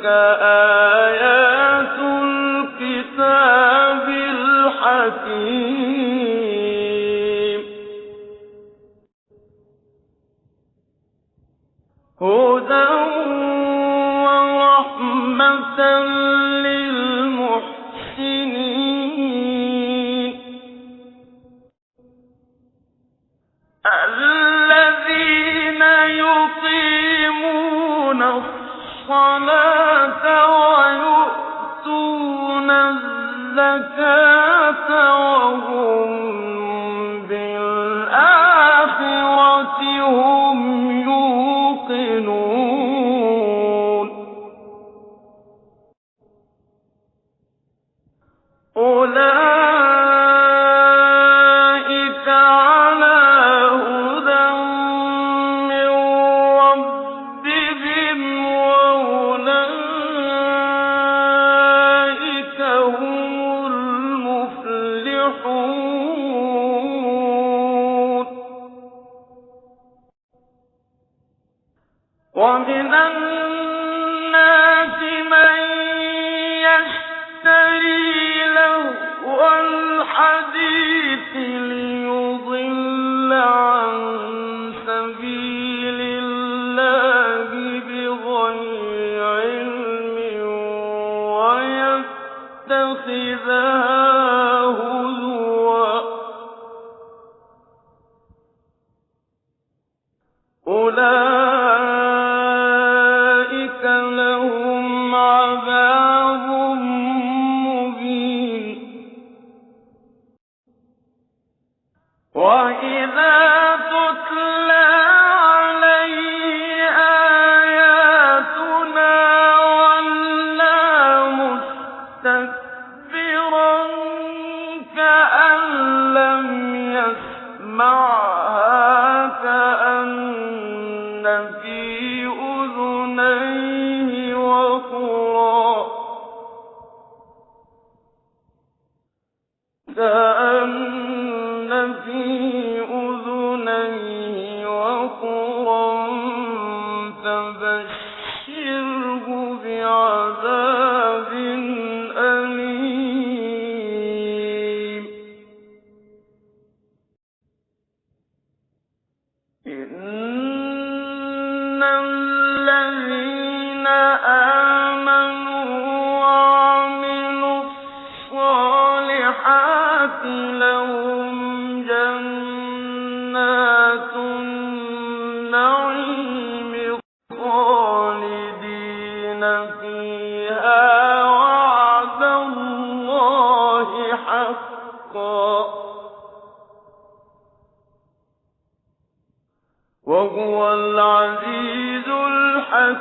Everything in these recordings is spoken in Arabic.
آيات الكتاب الحكيم هدى ورحمة للمحسنين الذين يقيمون الصلاة ويؤتون الزكاة وهم بالآخرة هم يوقنون أولئك على هدى من ربهم وأولئك هم المفلحون ومن الناس من يشتري لهو الحديث ليضل عن سبيل الله بغير علم ويتخذها هزوا أولئك لهم عذاب مبين وإذا تتلى عليه آياتنا ولى مستكبرا كأن لم يسمعها كأن في أذنيه وقرا فبشره بعذاب أليم إن الذين آمنوا وعملوا الصالحات لهم جنات النعيم خالدين فيها وعد الله حقا وهو العزيز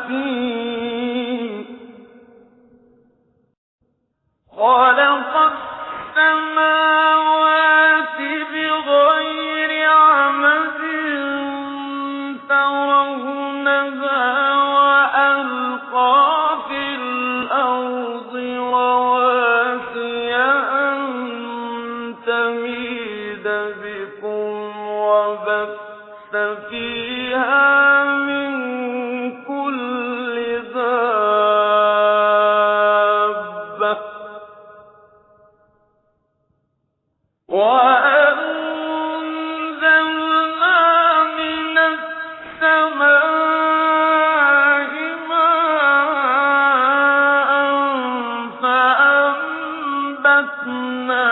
الحكيم خلق السماوات بغير عمد ترونها وألقى في الأرض رواسي أن تميد بكم وبث فيها من كل دابة وأنزلنا من السماء ماء فأنبتنا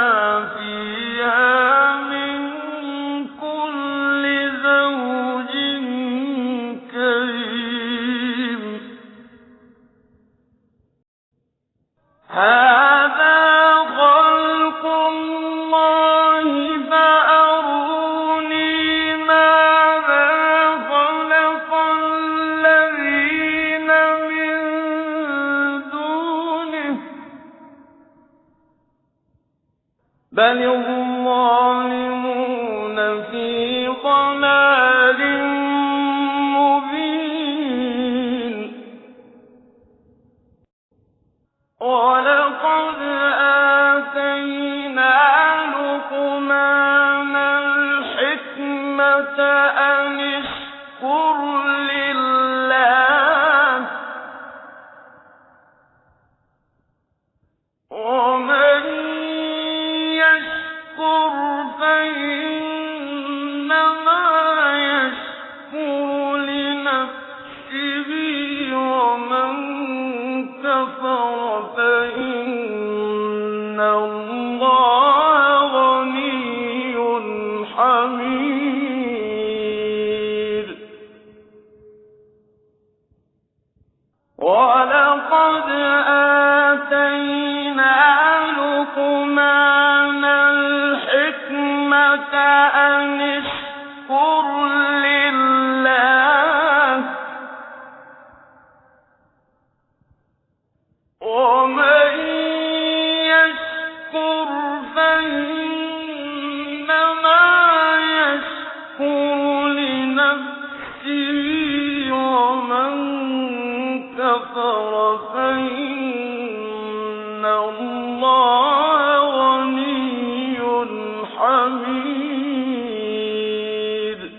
فيها من كل زوج كريم هذا خلق الله فأروني ماذا خلق الذين من دونه بل الظالمون في ضلال مبين ولقد آتينا لقمان الحكمة أن اشكر لله كفر فإن الله غني حميد ولقد آتينا لقمان الحكمة أن اشكر لله ومن يشكر فإنما يشكر لنفسه ومن كفر فإن الله غني حميد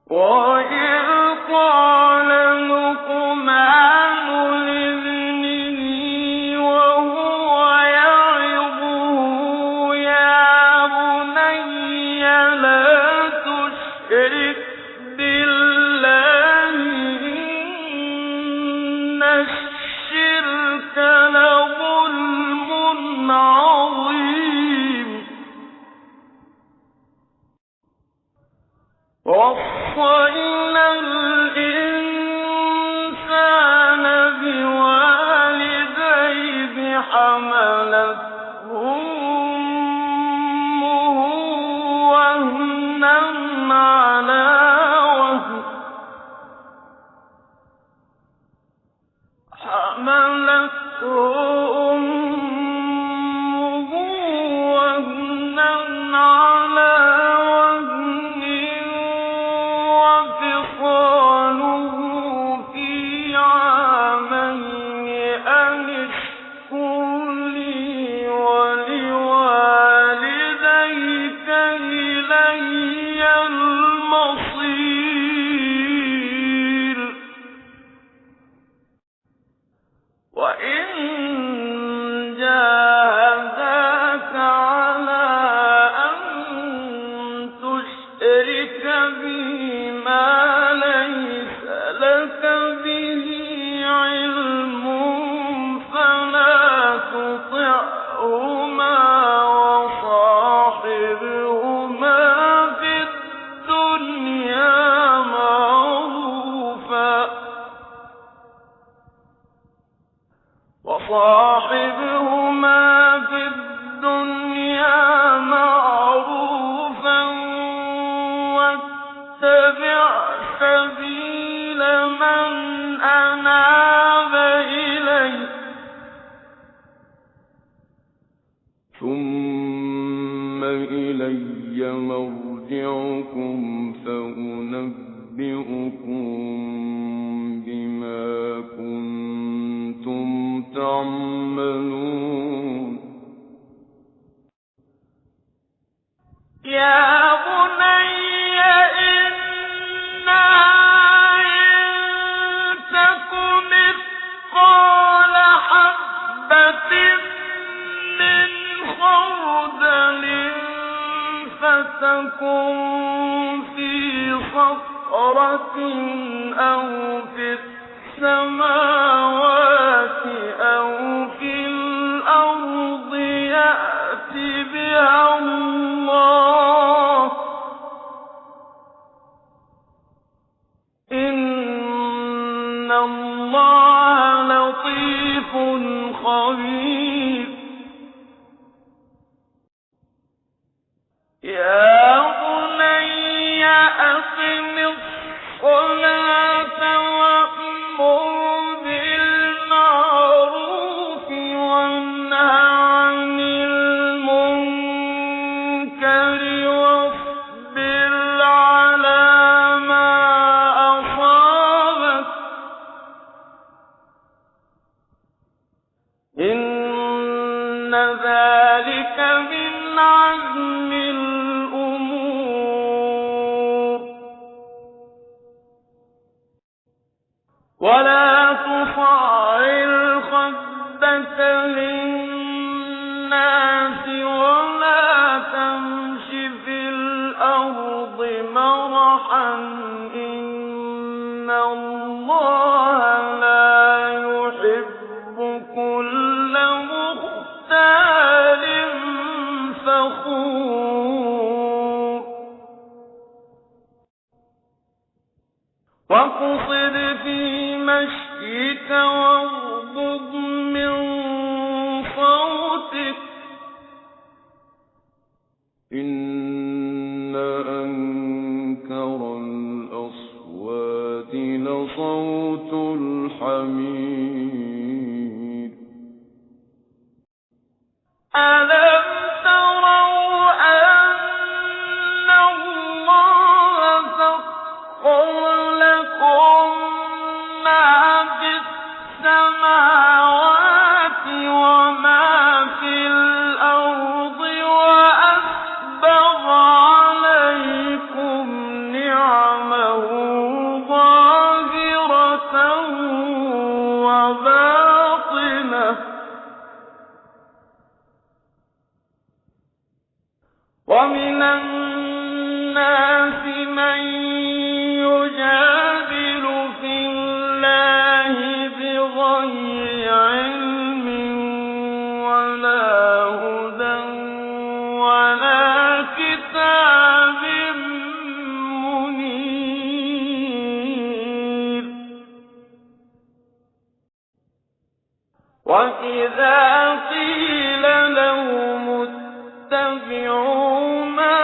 وإذ قال لقمان لابنه وهو يعظه يا بني لا تشرك بالله إن الشرك لظلم عظيم وصينا الإنسان بوالديه حملته أمه وهنا على وهن حملته أمه وهنا على وهن وفصاله في عامين أن اشكر لي ولوالديك إلي المصير وإن جاهداك على أن تشرك بي ما ليس لك به علم فلا تطعهما وصاحبهما في الدنيا معروفا واتبع سبيل من أناب إلي ثم إلي مرجعكم فأنبئكم بما كنتم تعملون يا بني إنها إن تك مثقال حبة من خردل فتكن في صخرة أو في السماوات أو في الأرض يأت بها الله إن الله لطيف خبير يا بني أقم الصلاة وأمر بالمعروف وانه عن المنكر واصبر على ما أصابك إن ذلك من عزم الأمور ولا تصعر خدك للناس ولا تمش في الأرض مرحا إن الله واقصد في مشيك واغضض من صوتك إن أنكر الأصوات لصوت الحمير ألم تروا أن الله سخر لكم ما في السماوات وما في الأرض وأسبغ عليكم نعمه ظاهرة وباطنة ومن الناس من يجادل في الله بغير علم ولا هدى ولا كتاب منير وإذا قيل لهم اتبعوا ما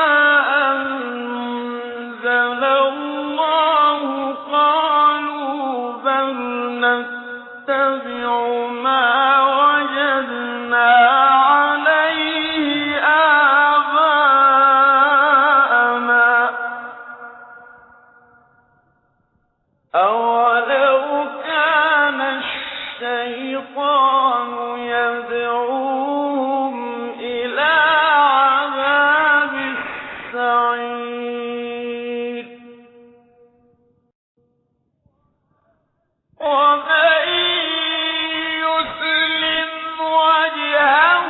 أنزل الله قالوا بل نتبع ما وجدنا عليه آباءنا أولو كان الشيطان يدعوهم إلى عذاب السعير ومن يسلم وجهه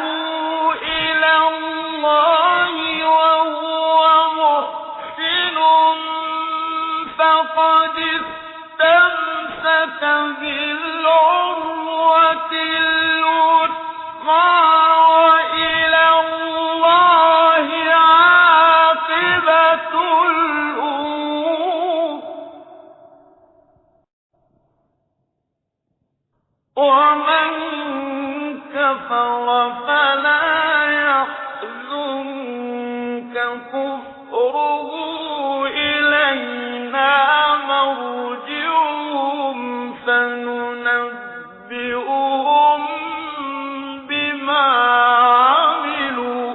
إلى الله وهو محسن فقد استمسك بالعروة الوثقى وإلى الله عاقبة الأمور ومن كفر فلا يحزنك كفره إلينا مرجعهم فننبئهم بما عملوا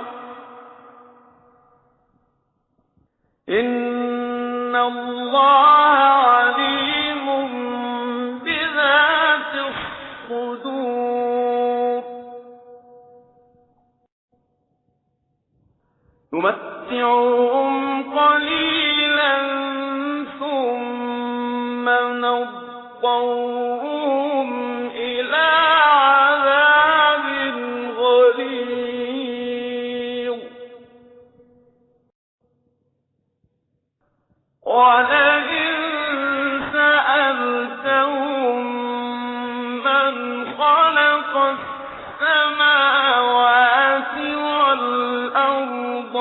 إن الله عليم بذات الصدور نمتعهم قليلا ثم نضطرهم إلى عذاب غليظ ولئن سألتهم من خلق السماوات والأرض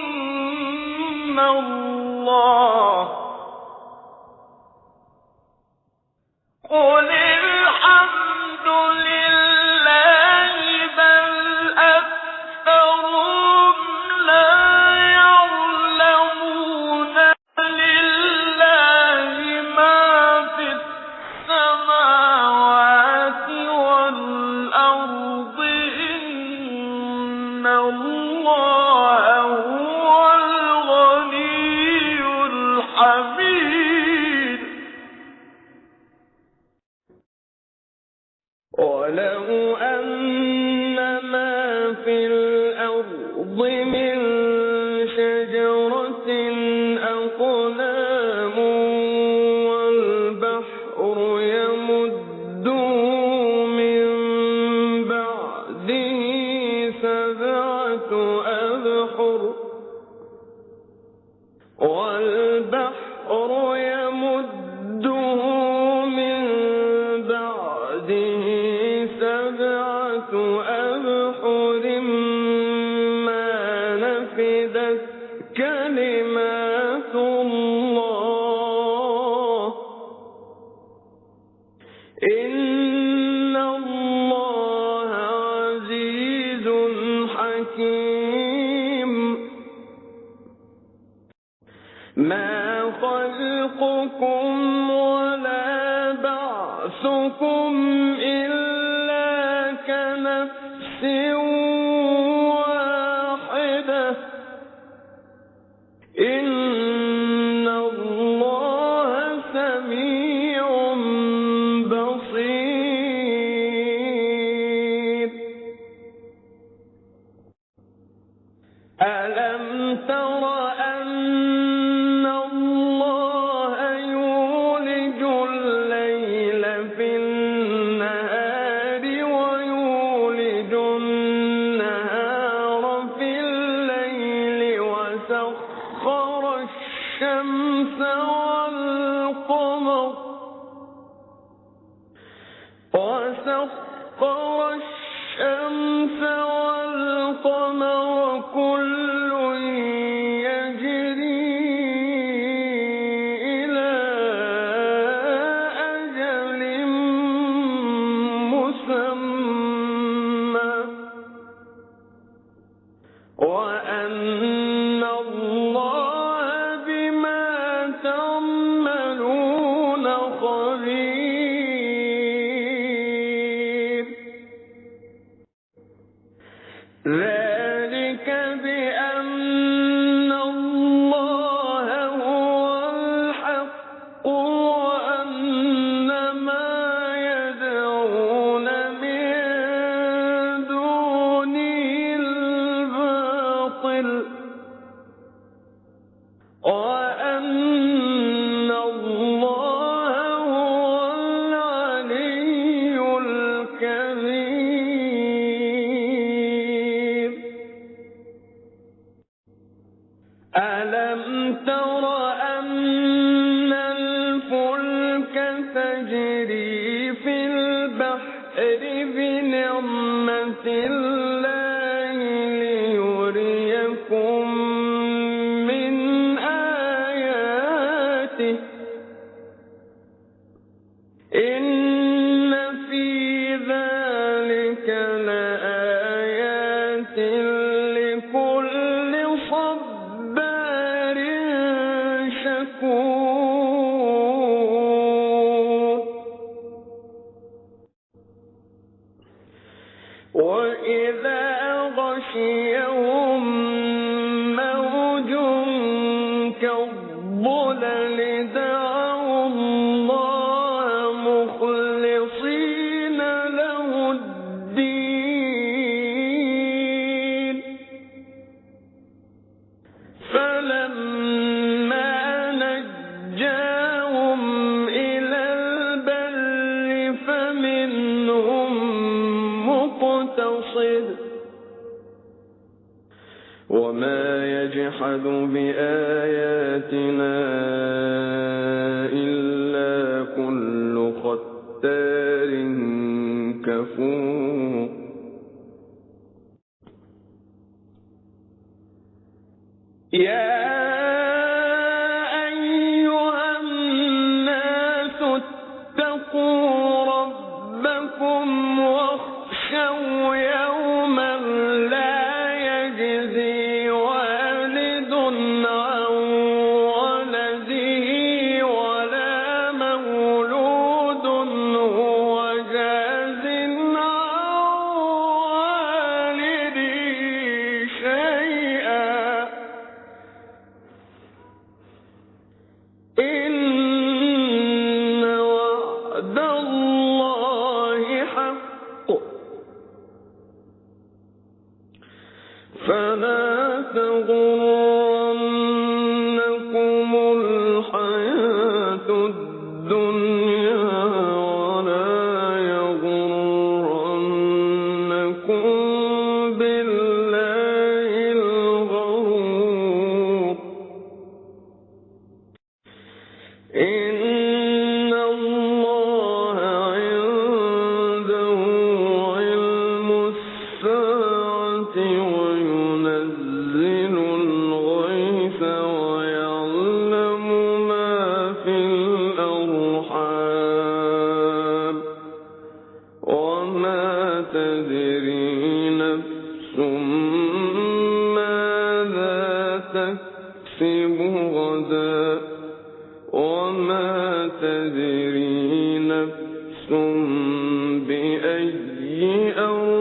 ليقولن الله قل الحمد لله بل أكثرهم لا يعلمون لله ما في السماوات والأرض إن الله هو الغني الحميد ولو أن ما في الأرض من شجرة أقلام والبحر يمده من بعده سبعة أبحر والبحر يمده من بعده سبعة أبحر ما نفدت كلمات الله خلقكم ولا بعثكم إلا كنفس واحدة إن الله سميع بصير ألم تر أن الله يولج الليل في النهار ويولج النهار في الليل وسخر الشمس والقمر كل يجري إلى أجل مسمى وأن الله بما تعملون خبير ذلك بأن الله هو الحق وأن ما يدعون من دونه الباطل وأن الله هو العلي الكبير ألم تر أن الفلك تجري في البحر بنعمة الله ليريكم من آياته إن في ذلك لآيات لكل صبار شكور وإذا غشيهم موج كالظلل دعوا الله مخلصين له الدين فلما نجاهم إلى البر فمنهم مقتصد وما يجحد بآياتنا إلا كل ختار كفور يا أيها الناس اتقوا ربكم واخشوا يوما لا يجزي والد عن ولده ولا مولود هو جاز عن والده شيئا إن وعد الله حق فلا تغرنكم الحياة الدنيا ولا يغرنكم بالله الغرور إن الله عنده علم الساعة وينزل الغيث ويعلم ما في الأرحام وما تدري نفس ماذا تكسب غدا وما تدري نفس بأي أرض